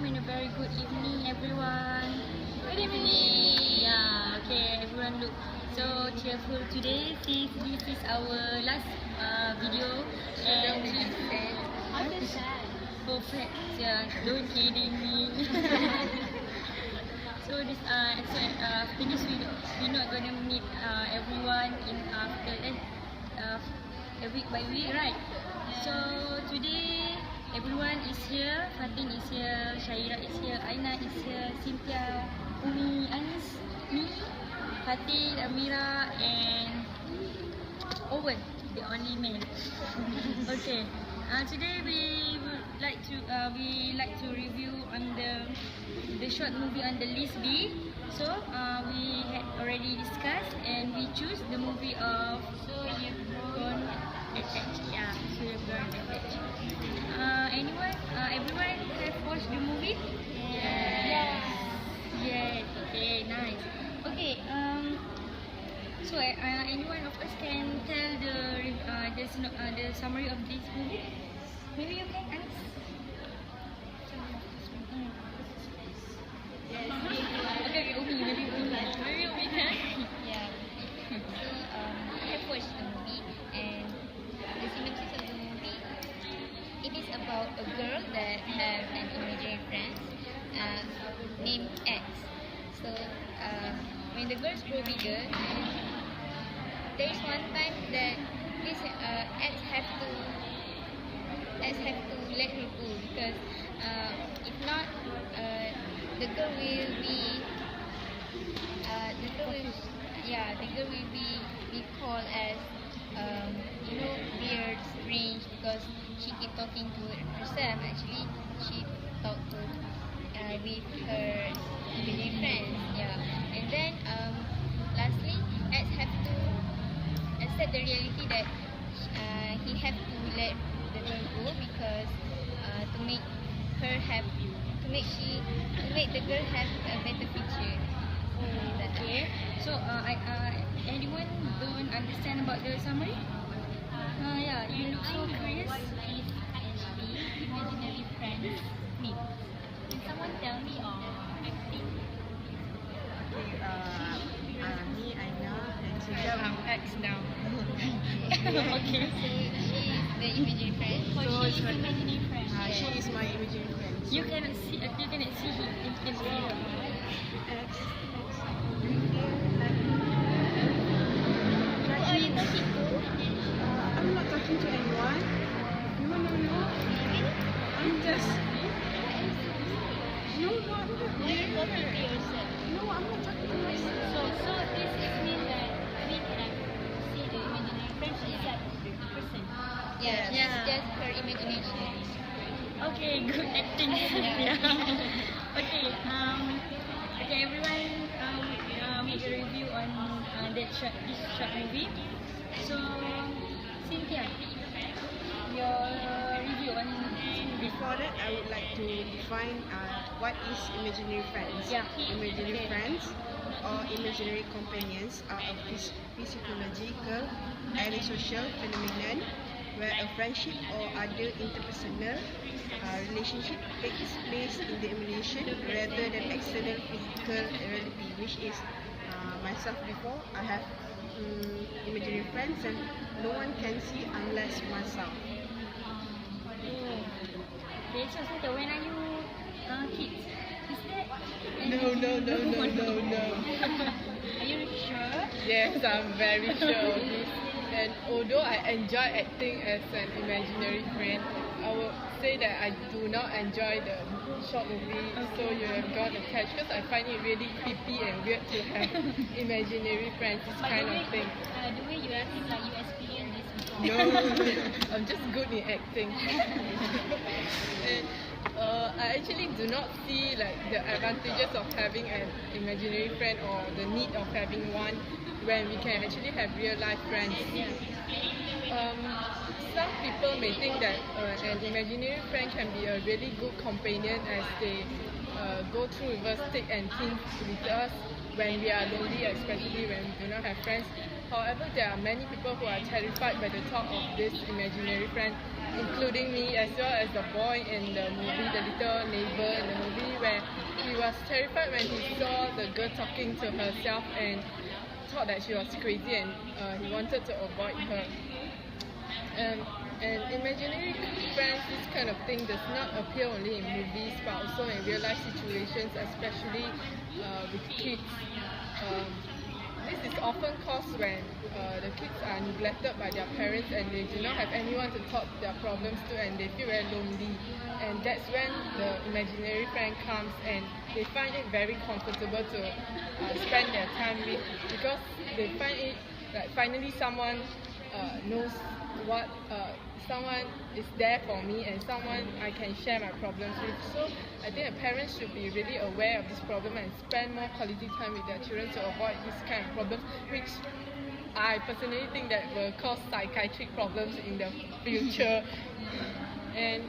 welcome and a very good evening, everyone. Good evening. Yeah, okay, everyone look so cheerful today. This is our last video, and perfect. Yeah, don't kidding me. So this after this we not gonna meet everyone in after week by week, right? So today everyone is here. Fatin is here, Syaira is here, Aina is here, Cynthia, Umi, Anis, me, Fatin, Amira, and Owen, the only man. Okay. Today we would like to review on the short movie on the list B. So we had already discussed and we choose the movie of So You've Grown Attached. Yeah, So You've Grown Attached. Everyone have watched the movie? Yes. Yes. Okay, nice. Okay. So anyone of us can tell the summary of this movie? Maybe you can, Anis? Okay, Umi, maybe Umi can. Yeah. I have watched the movie, and the synopsis of the movie, it is about a girl that have an imaginary friend named X. So when the girls grow bigger, there is one time that this X have to let her go, because if not, the girl will be called as weird, strange, because she keep talking to herself. Actually, she talked to with her imaginary friends. Yeah, and then lastly, X have to accept the reality that he have to let the girl go, because to make her happy, to make the girl have a better future. Okay. So anyone don't understand about the summary? Yeah, you look so curious. What is actually imaginary friends mean? Can someone tell me or acting? Me, Aina, and Cynthia. X now. Okay. So she is the imaginary friend. So She is imaginary friend. She is my imaginary friend. You cannot see him. You can see her. Who are you talking to? I'm not talking to anyone. No. I'm just. No, I'm not. You're talking to yourself. No, I'm not talking to myself. So this is mean that we cannot see the imaginary friend. She is that person. Yeah, Yeah. it's just her imagination. Okay, good acting. Yeah. Okay, everyone. Make a review on this short movie. So, Cynthia, your review on this movie. Before that, I would like to define what is imaginary friends. Yeah. Imaginary friends or imaginary companions are a physiological and social phenomenon where a friendship or other interpersonal relationship takes place in the imagination rather than external physical reality, which is myself. Before I have imaginary friends and no one can see unless myself. Okay, so Cynthia, when are you kids? Is that? No. Are you sure? Yes, I'm very sure of this. And although I enjoy acting as an imaginary friend, I would say that I do not enjoy the short movie So You Have Got Attached, because I find it really creepy and weird to have imaginary friends, this kind of thing. The way you acting like you experienced this before. No, I'm just good in acting. And I actually do not see like the advantages of having an imaginary friend or the need of having one when we can actually have real life friends. Some people may think that an imaginary friend can be a really good companion as they go through with us thick and thin with us when we are lonely, especially when we do not have friends. However, there are many people who are terrified by the thought of this imaginary friend including me as well as the boy in the movie, the little neighbor in the movie, where he was terrified when he saw the girl talking to herself and thought that she was crazy, and he wanted to avoid her. And imaginary friends, this kind of thing does not appear only in movies but also in real life situations, especially with kids. This is often caused when the kids are neglected by their parents and they do not have anyone to talk their problems to, and they feel very lonely. And that's when the imaginary friend comes and they find it very comfortable to spend their time with, because they find it like finally someone knows what someone is there for me and someone I can share my problems with. So I think parents should be really aware of this problem and spend more quality time with their children to avoid this kind of problems, which I personally think that will cause psychiatric problems in the future. And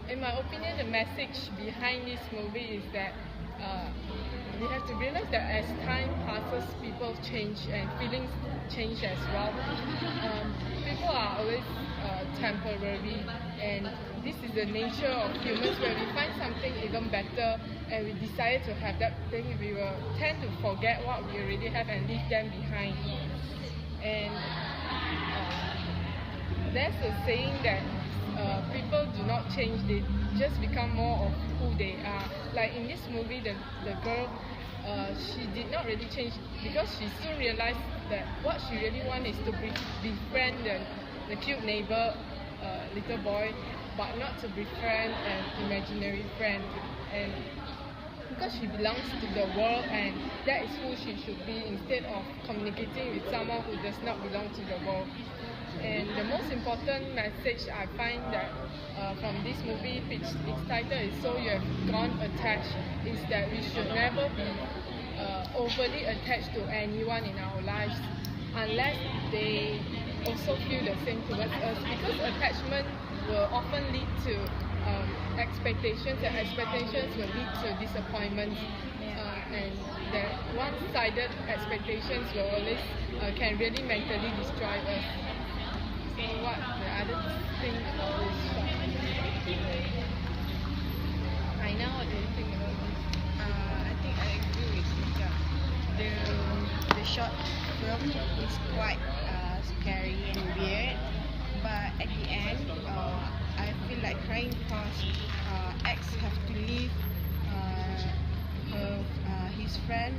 in my opinion, the message behind this movie is that we have to realize that as time passes, people change and feelings change as well. People are always temporary, and this is the nature of humans. When we find something even better and we decide to have that thing, we will tend to forget what we already have and leave them behind. And there's a saying that people do not change, they just become more of who they are. Like in this movie, the girl, she did not really change because she soon realized that what she really wants is to befriend the cute neighbor little boy, but not to befriend an imaginary friend. And because she belongs to the world and that is who she should be, instead of communicating with someone who does not belong to the world. And the most important message I find that from this movie, which its title is So You Have Gone Attached, is that we should never be overly attached to anyone in our lives unless they also feel the same towards us, because attachment will often lead to expectations, and expectations will lead to disappointments, and that one-sided expectations will always can really mentally destroy us. So what the other thing about this short? Aina, what do you think about this? I think I agree with Sita. The short film is quite scary and weird, but at the end, I feel like crying because X have to leave his friend,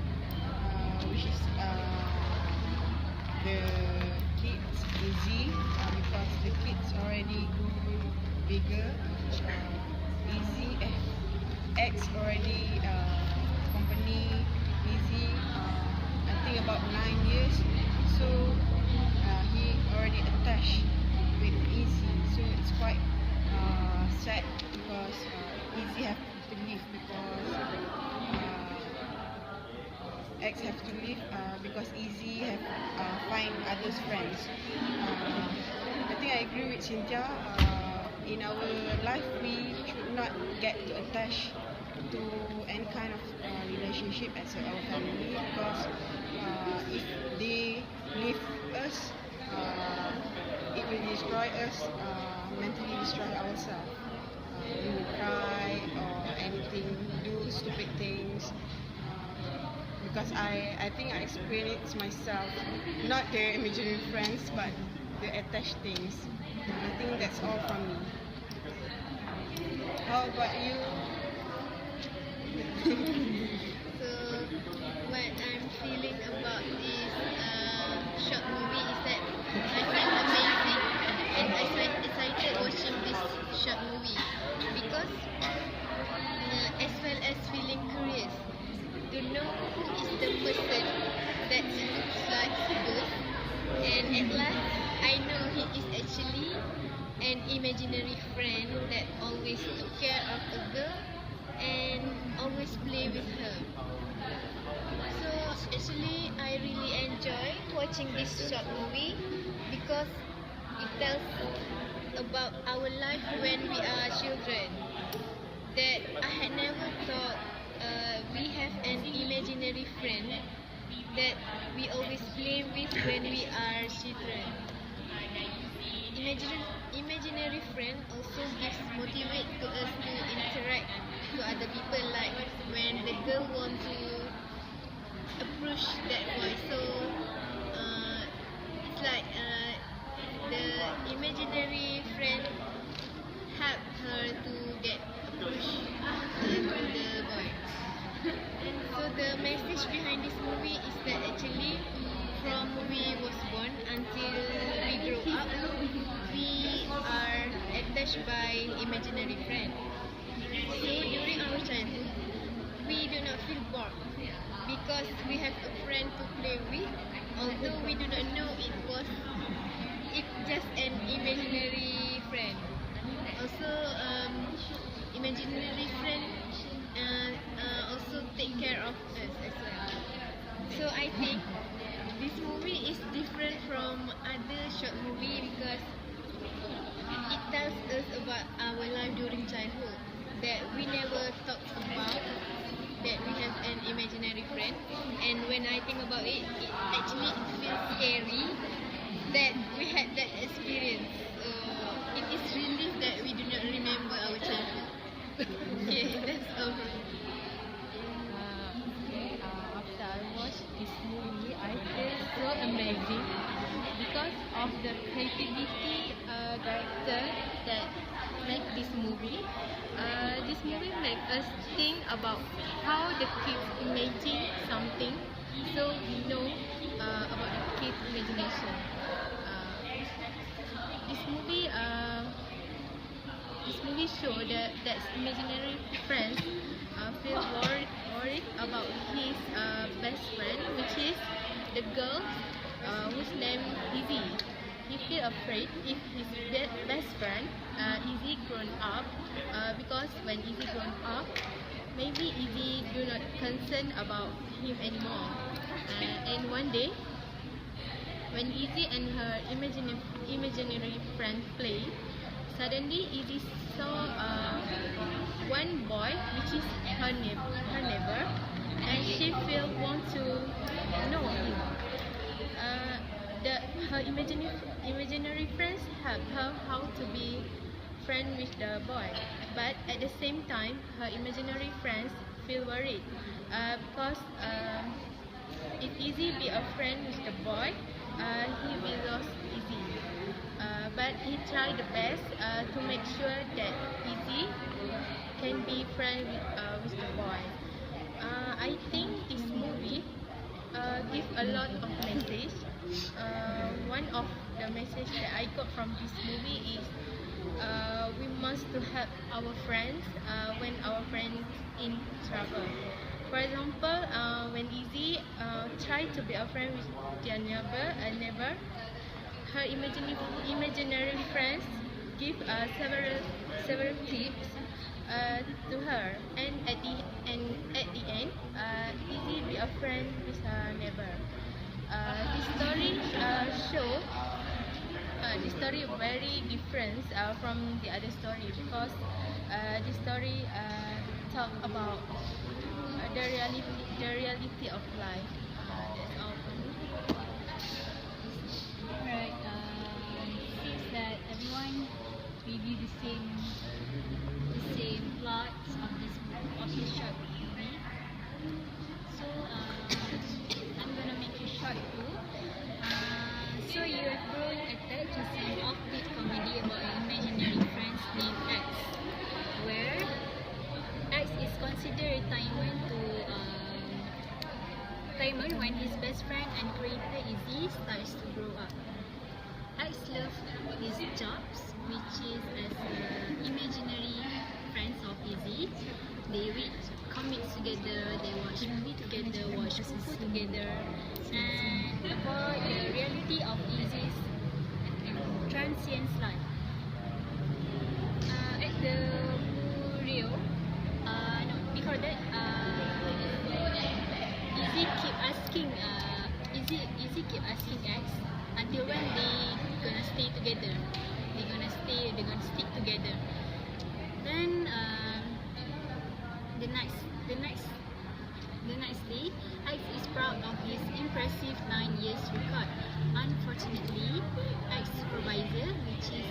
which is the kids, Izzy, because the kids already grew bigger. X already accompany Izzy, I think about 9 years. So he already attached with Izzy. So it's quite sad because Izzy have to leave because X have to leave because Izzy have find others friends. I think I agree with Cynthia. In our life, we should not get too attached to any kind of relationship as our family, because if they leave us, it will destroy us, mentally destroy ourselves. We will cry or anything, do stupid things. Because I think I experienced myself, not the imaginary friends, but the attached things. I think that's all from me. How about you? So what I'm feeling about this short movie is that I find amazing and I find excited watching this short movie, because as well as feeling curious to know who is the person that looks like this, and at last I know he is actually an imaginary friend that always took care of a girl and always play with her. So actually I really enjoy watching this short movie because it tells about our life when we are children, that I had never thought we have an imaginary friend that we always play with when we are children. imaginary friend also gives motivate to us to interact to other people, like when the girl want to approach that boy. So it's like the imaginary friend help her to get approach to the boy. And so the message behind this movie is that actually from we was born until we grow up, we are attached by imaginary friend. So during our childhood, we do not feel bored because we have a friend to play with, although we do not know it just an imaginary friend. Also, imaginary friend also take care of us as well. So I think this movie is different from other short movie because it tells us about our life during childhood that we never talked about, that we have an imaginary friend. And when I think about it, it feels scary that we had that experience. It is relief that we do not remember our childhood. Okay, that's all. After I watched this movie, I feel so amazing because of the creativity director that make this movie. This movie make us think about how the kids imagine something, so we know about the kids' imagination. This movie show that imaginary friends feel worried about his best friend, which is the girl whose name Izzy. He feel afraid if his best friend Izzy grown up because when Izzy grown up, maybe Izzy do not concern about him anymore. And one day, when Izzy and her imaginary friend play, suddenly Izzy saw one boy, which is her neighbor, and she feel want to know him. Her imaginary friends help her how to be friend with the boy, but at the same time, her imaginary friends feel worried because if Izzy be a friend with the boy, he will lose Izzy. But he tried the best to make sure that Izzy can be friend with the boy. I think this movie give a lot of message. One of the message that I got from this movie is we must to help our friends when our friends in trouble. For example, when Izzy tried to be a friend with their neighbor, her imaginary friends give several tips to her, and at the end, Izzy be a friend with her neighbor. This story this story very different from the other story because this story talk about the reality of life. That's all for me. Alright, seems that everyone review the same plots of this short movie. So I'm gonna make it short too. So you have grown attached to an offbeat comedy about an imaginary friends named X, where X is considered retirement when his best friend and creator Izzy starts to grow up. X loves his jobs, which is as imaginary friends of Izzy. They read comics together, they watch movie together, watch food together, and about the reality of Izzy's transient life. At the Rio, no, before that, Izzy keep asking X until when they gonna stay together. They're gonna stick together. Then the next day, X is proud of his impressive 9 years record. Unfortunately, X's supervisor, which is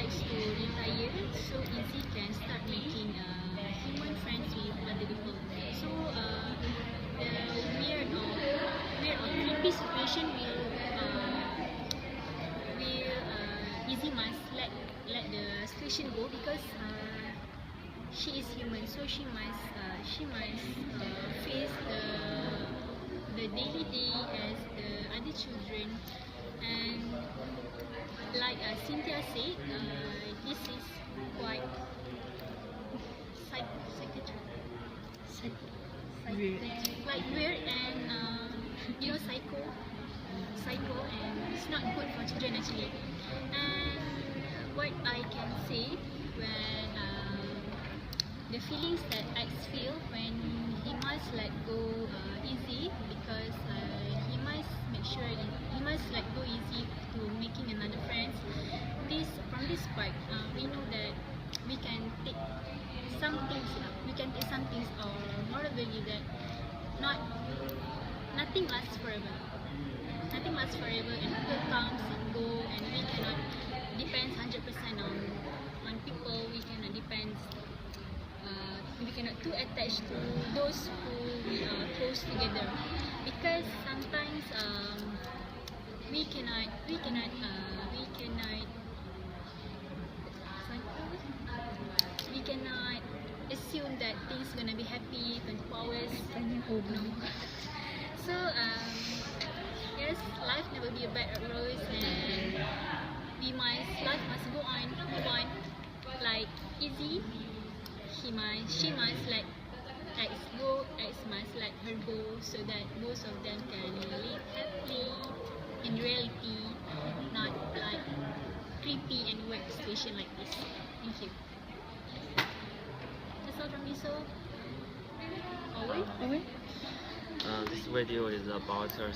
likes to retire, so Easy can start making human friends with other people. So the weird or creepy situation will Easy must let the situation go because she is human, so she must face the daily day as the other children. And like Cynthia said, this is quite psychiatric, like weird and psycho, and it's not good for children actually. And what I can say when the feelings that X feel when he must let go Easy because he must make sure he must let go Easy to making another friends. From this part, we know that we can take some things or moral value that nothing lasts forever. Nothing lasts forever, and people comes and go, and we cannot depend 100% on people. We cannot depend. We cannot too attached to those who we are close together, because sometimes we cannot assume that things gonna be happy 24 hours. No. So yes, life never be a bed of rose, and life must go on, move on. Like Easy, she must let X go, X must let her go, so that both of them can live happily in reality, not like creepy and weird situation like this. Thank you. That's all from me. So, Owen? This video is about a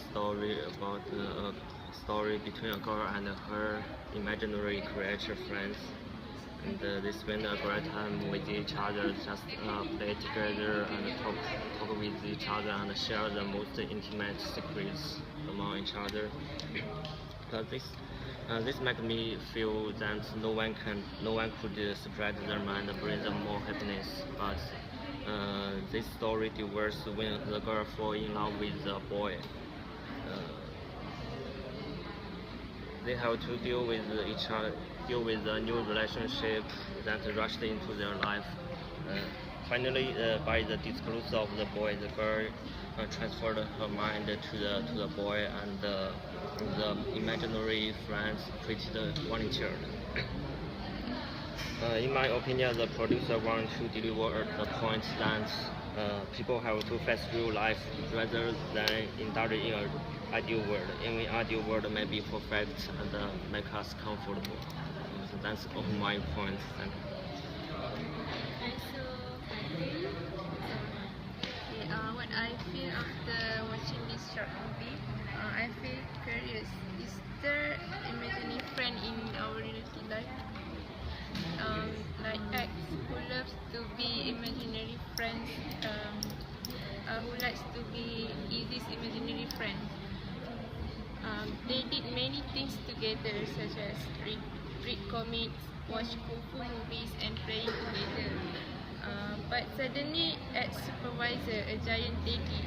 story between a girl and her imaginary creature friends. And they spend a great time with each other, just play together and talk with each other and share the most intimate secrets among each other. This makes me feel that no one could spread their mind and bring them more happiness. But this story develops when the girl falls in love with the boy. They have to deal with a new relationship that rushed into their life. Finally, by the disclosure of the boy, the girl transferred her mind to the boy, and the imaginary friends treated one each other. In my opinion, the producer wanted to deliver the point that people have to face real life rather than indulge in an ideal world. In an ideal world may be perfect and make us comfortable. So that's all my points. Thank you. What I feel after watching this short movie, I feel curious. Is there imaginary friend in our reality life? Like X, who loves to be imaginary friends, who likes to be Easy's imaginary friend. They did many things together, such as read comics, watch kung fu movies, and playing together. But suddenly, X supervisor, a giant lady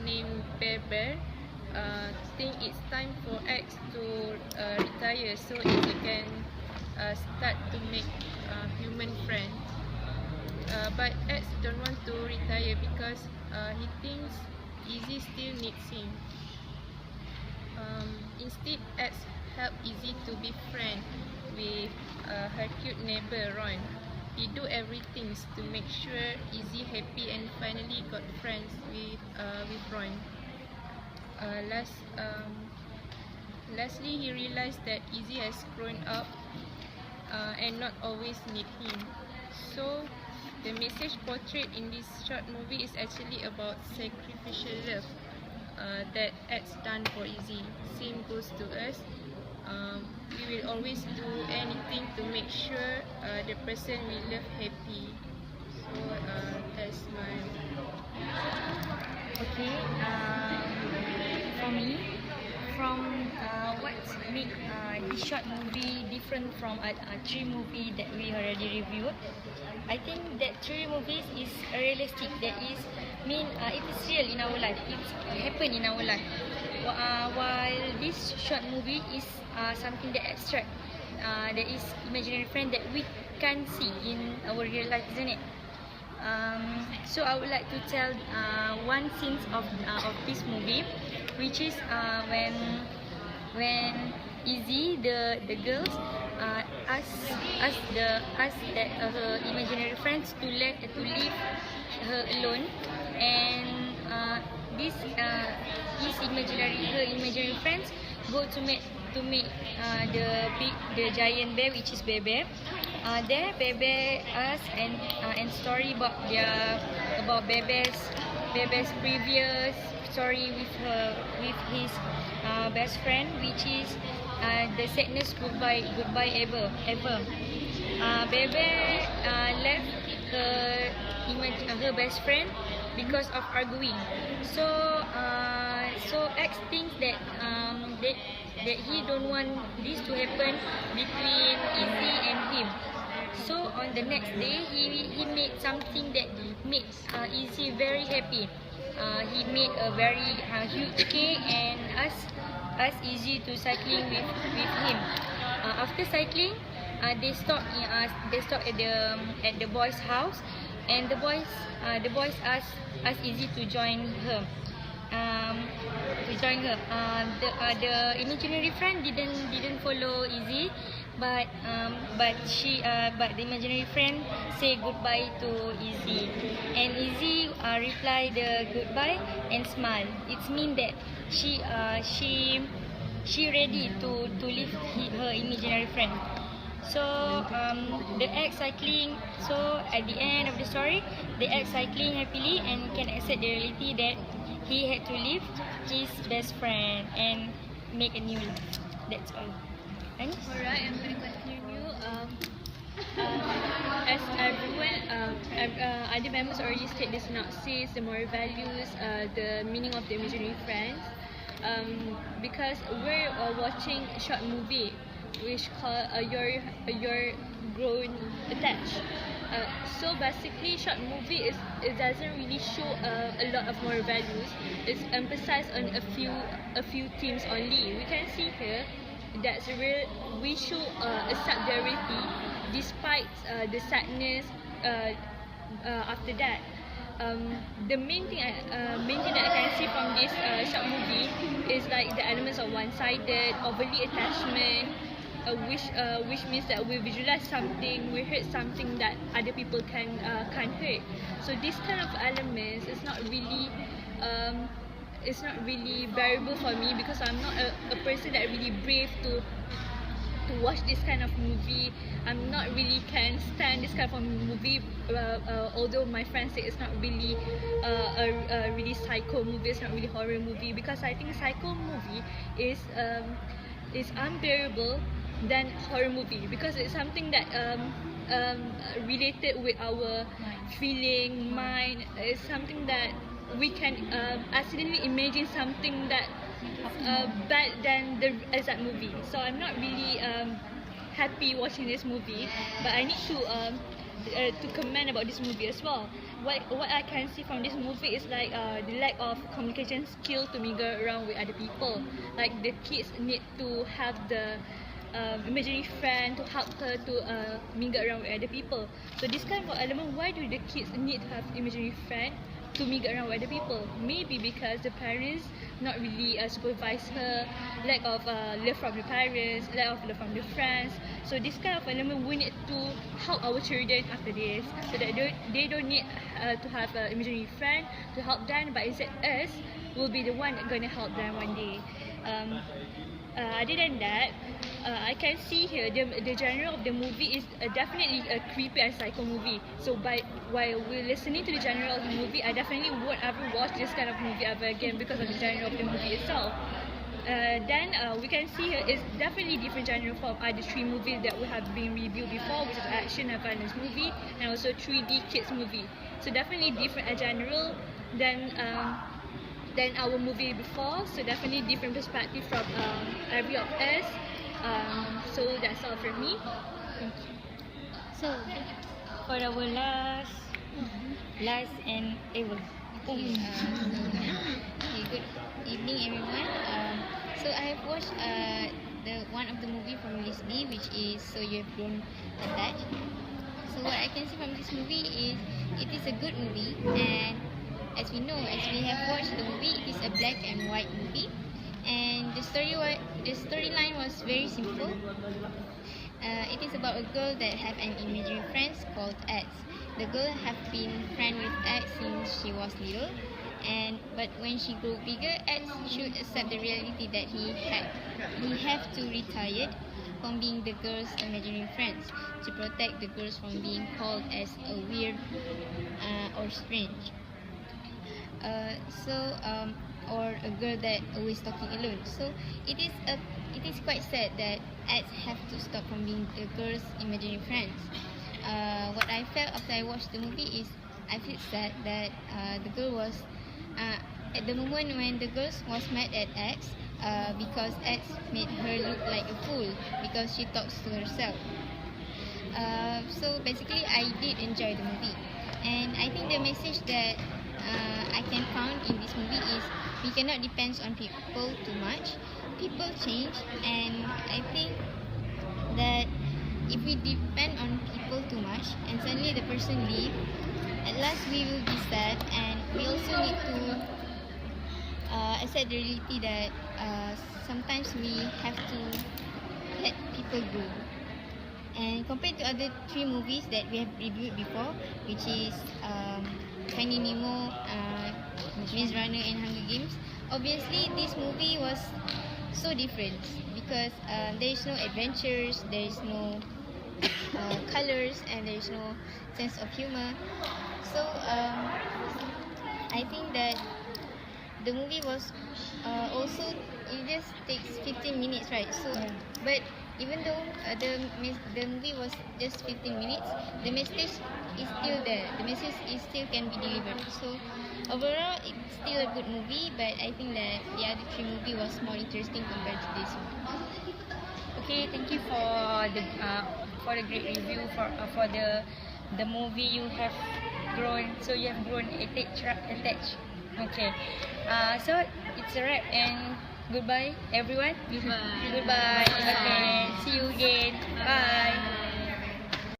named Bear, think it's time for X to retire so Easy can start to make human friends. But X don't want to retire because he thinks Easy still needs him. Instead, X helped Easy to be friends with her cute neighbor Ron. He do everything to make sure Easy happy and finally got friends with Ron. Lastly, he realized that Easy has grown up and not always need him. So, the message portrayed in this short movie is actually about sacrificial love that X done for Easy. Same goes to us. We will always do anything to make sure the person we love happy. So that's my. Okay, for me, from what make this short movie different from three movie that we already reviewed. I think that three movies is realistic. That is mean it is real in our life. It happen in our life. While this short movie is something that abstract. There is imaginary friend that we can see in our real life, isn't it? So I would like to tell one scene of this movie, which is when Izzy the girls ask that her imaginary friends to leave her alone, and her imaginary friends go to make the giant bear, which is Bear. There Bear asks and story about Bear's previous story with his best friend, which is the sadness goodbye ever. Bear left her best friend because of arguing. So X thinks that he don't want this to happen between Izzy and him. So on the next day, he made something that makes Izzy very happy. He made a very huge cake and asked Izzy to cycling with him. After cycling, they stop at the boy's house, and the boys asked Izzy to join her. The imaginary friend didn't follow Izzy, but the imaginary friend say goodbye to Izzy, and Izzy reply the goodbye and smile. It means that she ready to leave her imaginary friend. So the act cycling. So at the end of the story, the act cycling happily and can accept the reality that he had to leave his best friend and make a new life. That's all. Anis? Alright, I'm going to continue. As everyone, other members already state the synopsis, the moral values, the meaning of the imaginary friends. Because we're watching a short movie which called Your Grown Attached. So basically, short movie it doesn't really show a lot of moral values. It's emphasized on a few themes only. We can see here that we show accept the reality despite the sadness after that. The main thing that I can see from this short movie is like the elements of one-sided, overly attachment, which means that we visualize something, we hurt something that other people can't hurt. So this kind of elements is not really bearable for me, because I'm not a person that really brave to watch this kind of movie. I'm not really can stand this kind of movie. Although my friends say it's not really a really psycho movie, it's not really horror movie, because I think psycho movie is unbearable than horror movie, because it's something that related with our feeling, mind. It's something that we can accidentally imagine something that bad than the exact movie. So I'm not really happy watching this movie, but I need to comment about this movie as well. What I can see from this movie is like the lack of communication skill to mingle around with other people. Like the kids need to have the imaginary friend to help her to mingle around with other people. So this kind of element, why do the kids need to have imaginary friend to mingle around with other people? Maybe because the parents not really supervise her, lack of love from the parents, lack of love from the friends. So this kind of element we need to help our children after this, so that they don't need to have an imaginary friend to help them, but instead us will be the one gonna help them one day. Other than that, I can see here the genre of the movie is definitely a creepy and psycho movie. So while we're listening to the genre of the movie, I definitely won't ever watch this kind of movie ever again because of the genre of the movie itself. Then we can see here is definitely different genre from other three movies that we have been reviewed before, which is action and violence movie and also 3D kids movie. So definitely different genre than than our movie before. So definitely different perspective from every of us. So that's all from me. Thank you. So, For our last and ever. okay, good evening everyone. So I have watched the one of the movie from Lisby, which is So You Have Grown Attached. So what I can see from this movie is it is a good movie, and as we know, as we have watched the movie, it is a black and white movie, and the storyline was very simple. It is about a girl that have an imaginary friend called X. The girl have been friend with X since she was little, but when she grew bigger, X should accept the reality that he have to retire from being the girl's imaginary friends to protect the girls from being called as a weird or strange. Or a girl that always talking alone. So it is quite sad that X have to stop from being the girl's imaginary friends. What I felt after I watched the movie is I feel sad that the girl was at the moment when the girl was mad at X because X made her look like a fool because she talks to herself. So basically, I did enjoy the movie, and I think the message that I can found in this movie is we cannot depend on people too much. People change, and I think that if we depend on people too much and suddenly the person leave, at last we will be sad, and we also need to accept the reality that sometimes we have to let people go. And compared to other 3 movies that we have reviewed before, which is Finding Nemo, Maze Runner and Hunger Games, obviously this movie was so different because there is no adventures, there is no colors, and there is no sense of humor. So I think that the movie was also, it just takes 15 minutes, right? So but even though the movie was just 15 minutes, the message is still there. The message is still can be delivered. So overall, it's still a good movie, but I think that the other 3 movie was more interesting compared to this one. Okay, thank you for the great review for the movie you have grown. So you have grown attached. Okay. So it's a wrap, and goodbye everyone. Goodbye. Goodbye. Okay. See you again. Bye.